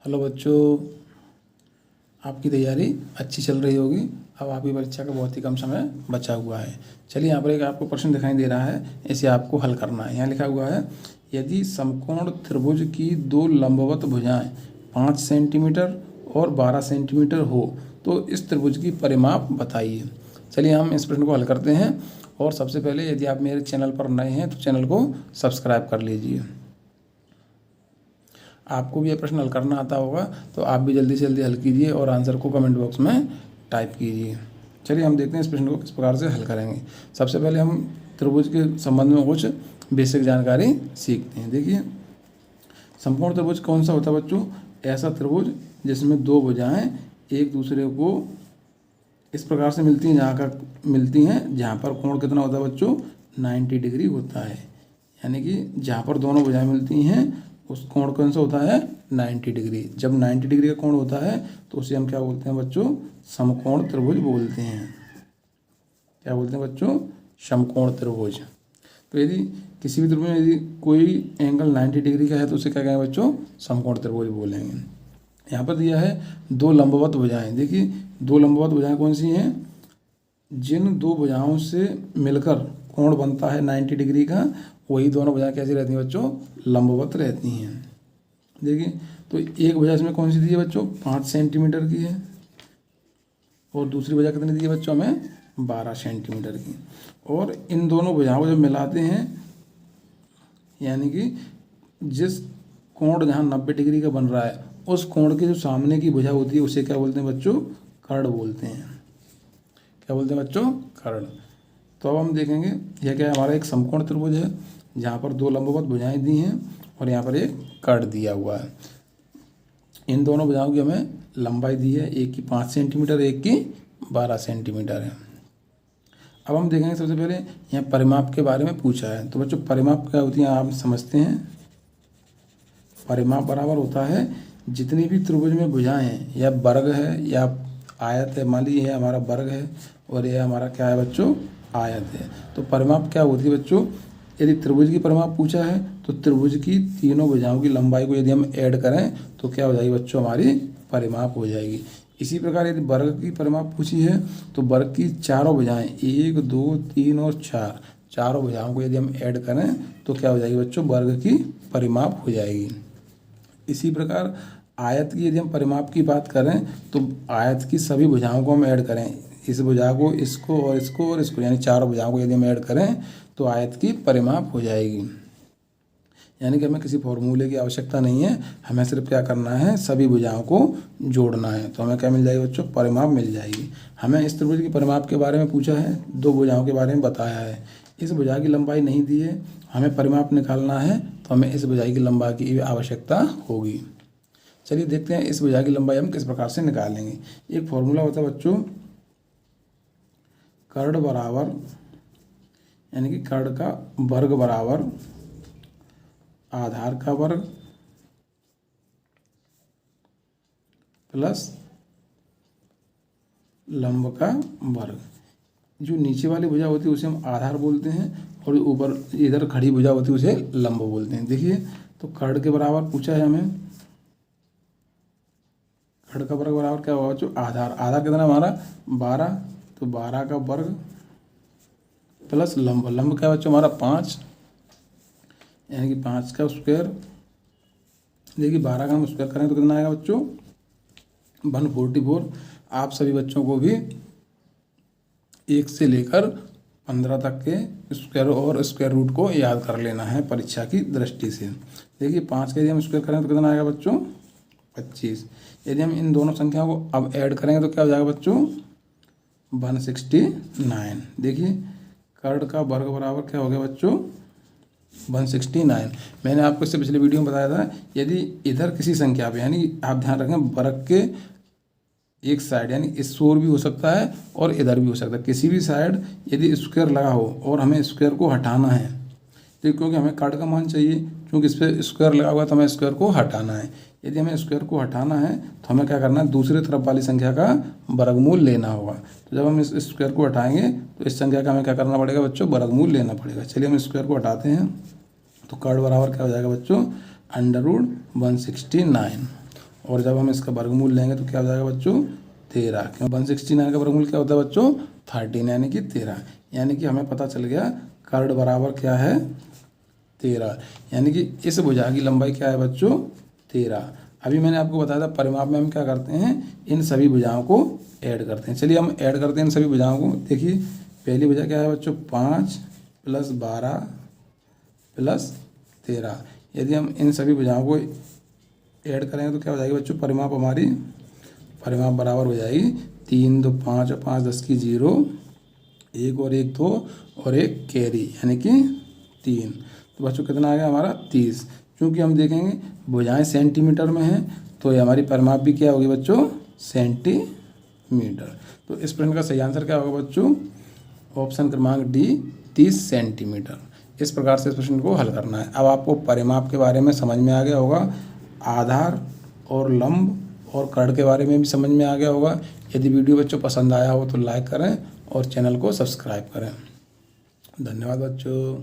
Hello बच्चों, आपकी तैयारी अच्छी चल रही होगी। अब आपकी परीक्षा का बहुत ही कम समय बचा हुआ है। चलिए, यहाँ पर एक आपको प्रश्न दिखाई दे रहा है, इसे आपको हल करना है। यहाँ लिखा हुआ है, यदि समकोण त्रिभुज की दो लंबवत भुजाएं 5 सेंटीमीटर और 12 सेंटीमीटर हो तो इस त्रिभुज की परिमाप बताइए। चलिए, हम इस प्रश्न को हल करते हैं। और सबसे पहले, यदि आप मेरे चैनल पर नए हैं तो चैनल को सब्सक्राइब कर लीजिए। आपको भी ये प्रश्न हल करना आता होगा तो आप भी जल्दी से जल्दी हल कीजिए और आंसर को कमेंट बॉक्स में टाइप कीजिए। चलिए, हम देखते हैं इस प्रश्न को किस प्रकार से हल करेंगे। सबसे पहले हम त्रिभुज के संबंध में कुछ बेसिक जानकारी सीखते हैं। देखिए, समकोण त्रिभुज कौन सा होता है बच्चों? ऐसा त्रिभुज जिसमें दो भुजाएं एक दूसरे को इस प्रकार से मिलती हैं जहाँ पर कोण कितना होता है बच्चों? 90 डिग्री होता है। यानी कि जहाँ पर दोनों भुजाएं मिलती हैं उस कोण कौन सा होता है? 90 डिग्री। जब 90 डिग्री का कोण होता है तो उसे हम क्या बोलते हैं बच्चों? समकोण त्रिभुज बोलते हैं। क्या बोलते हैं बच्चों? समकोण त्रिभुज। तो यदि किसी भी त्रिभुज में यदि कोई एंगल 90 डिग्री का है तो उसे क्या कहेंगे बच्चों? समकोण त्रिभुज बोलेंगे। यहाँ पर दिया है दो लंबवत भुजाएं। देखिए, दो लंबवत भुजाएं कौन सी हैं? जिन दो भुजाओं से मिलकर कोण बनता है 90 डिग्री का, वही दोनों भुजाएं कैसी रहती हैं बच्चों? लंबवत रहती हैं। देखिए, तो एक भुजा इसमें कौन सी दी है बच्चों? 5 सेंटीमीटर की है और दूसरी भुजा कितनी दी है बच्चों? हमें 12 सेंटीमीटर की। और इन दोनों भुजाओं को जब मिलाते हैं, यानी कि जिस कोण जहाँ 90 डिग्री का बन रहा है उस कोण के जो सामने की भुजा होती है उसे क्या बोलते हैं बच्चों? कर्ण बोलते हैं। क्या बोलते हैं बच्चों? कर्ण। तो अब हम देखेंगे, यह क्या है? हमारा एक समकोण त्रिभुज है जहाँ पर दो लंबवत भुजाएं दी हैं और यहाँ पर एक कर्ण दिया हुआ है। इन दोनों भुजाओं की हमें लंबाई दी है, एक की 5 सेंटीमीटर, एक की 12 सेंटीमीटर है। अब हम देखेंगे, सबसे पहले यहाँ परिमाप के बारे में पूछा है। तो बच्चों, परिमाप क्या होती है आप समझते हैं। परिमाप बराबर होता है जितनी भी त्रिभुज में भुजाएं हैं, या वर्ग है या आयत है। मान लीजिए हमारा वर्ग है और यह हमारा क्या है बच्चों? आयत है। तो परिमाप क्या होती है बच्चों? यदि त्रिभुज की परिमाप पूछा है तो त्रिभुज की तीनों भुजाओं की लंबाई को यदि हम ऐड करें तो क्या हो जाएगी बच्चों? हमारी परिमाप हो जाएगी। इसी प्रकार यदि वर्ग की परिमाप पूछी है तो वर्ग की चारों भुजाएं 1, 2, 3 और 4, चारों भुजाओं को यदि हम ऐड करें तो क्या हो जाएगी बच्चों? वर्ग की परिमाप हो जाएगी। इसी प्रकार आयत की यदि हम परिमाप की बात करें तो आयत की सभी भुजाओं को हम ऐड करें, इस भुजा को, इसको और इसको और इसको, यानी चारों भुजाओं को यदि हम ऐड करें तो आयत की परिमाप हो जाएगी। यानी कि हमें किसी फॉर्मूले की आवश्यकता नहीं है, हमें सिर्फ क्या करना है? सभी भुजाओं को जोड़ना है तो हमें क्या मिल जाएगी बच्चों? परिमाप मिल जाएगी। हमें इस त्रिभुज की परिमाप के बारे में पूछा है, दो भुजाओं के बारे में बताया है। इस भुजा की लंबाई नहीं दी है, हमें परिमाप निकालना है तो हमें इस भुजा की लंबाई की आवश्यकता होगी। चलिए देखते हैं इस भुजा की लंबाई हम किस प्रकार से निकालेंगे। एक फॉर्मूला होता है बच्चों, कर्ण बराबर, यानी कि कर्ण का वर्ग बराबर आधार का वर्ग प्लस लंब का वर्ग। जो नीचे वाली भुजा होती है उसे हम आधार बोलते हैं और ऊपर इधर खड़ी भुजा होती है उसे लंब बोलते हैं। देखिए, तो कर्ण के बराबर पूछा है हमें, कर्ण का वर्ग बराबर क्या होगा बच्चों? आधार। आधार कितना हमारा? 12, तो 12 का वर्ग प्लस लंब। लंब क्या बच्चों? हमारा 5, यानी कि 5 का स्क्वायर। देखिए, 12 का हम स्क्वायर करें तो कितना आएगा बच्चों? 144। आप सभी बच्चों को भी 1 से लेकर 15 तक के स्क्वायर और स्क्वायर रूट को याद कर लेना है परीक्षा की दृष्टि से। देखिए, 5 का यदि हम स्क्वायर करें तो कितना आएगा बच्चों? 25। यदि हम इन दोनों संख्याओं को अब ऐड करेंगे तो क्या हो जाएगा बच्चों? 169। देखिए, कर्ण का वर्ग बराबर क्या हो गया बच्चों? 169। मैंने आपको इससे पिछले वीडियो में बताया था, यदि इधर किसी संख्या पे, यानी आप ध्यान रखें, वर्ग के एक साइड, यानी इस ओर भी हो सकता है और इधर भी हो सकता है, किसी भी साइड यदि स्क्वायर लगा हो और हमें स्क्वायर को हटाना है, तो क्योंकि हमें कर्ण का मान चाहिए, क्योंकि इस पर स्क्वायर लगा हुआ है तो हमें स्क्वायर को हटाना है। यदि हमें स्क्वायर को हटाना है तो हमें क्या करना है? दूसरी तरफ वाली संख्या का वर्गमूल लेना होगा। तो जब हम इस स्क्वायर को हटाएंगे तो इस संख्या का हमें क्या करना पड़ेगा बच्चों? वर्गमूल लेना पड़ेगा। चलिए, हम स्क्वायर को हटाते हैं तो कर्ण बराबर क्या हो जाएगा बच्चों? √169। और जब हम इसका वर्गमूल लेंगे तो क्या हो जाएगा बच्चों 13। क्यों 169 का वर्गमूल क्या होता है बच्चों 13 यानी कि 13। यानी कि हमें पता चल गया कर्ड बराबर क्या है 13। यानी कि इस भुजा की लंबाई क्या है बच्चों 13। अभी मैंने आपको बताया था परिमाप में हम क्या करते हैं इन सभी भुजाओं को ऐड करते हैं। चलिए हम ऐड करते हैं इन सभी भुजाओं को। देखिए पहली भुजा क्या है बच्चों 5 + 12 + 13। यदि हम इन सभी भुजाओं को ऐड करेंगे तो क्या हो जाएगी बच्चों परिमाप बराबर हो जाएगी 3 2 5 और 5 10 की 0, 1 और 1 2 और 1 कैरी यानी कि 3। तो बच्चों कितना आ गया हमारा 30। क्योंकि हम देखेंगे भुजाएं सेंटीमीटर में हैं तो ये हमारी परिमाप भी क्या होगी बच्चों सेंटीमीटर। तो इस प्रश्न का सही आंसर क्या होगा बच्चों ऑप्शन क्रमांक डी 30 सेंटीमीटर। इस प्रकार से इस प्रश्न को हल करना है। अब आपको परिमाप के बारे में समझ में आ गया होगा, आधार और लंब और कर्ड के बारे में भी समझ में आ गया होगा। यदि वीडियो बच्चों पसंद आया हो तो लाइक करें और चैनल को सब्सक्राइब करें। धन्यवाद बच्चों।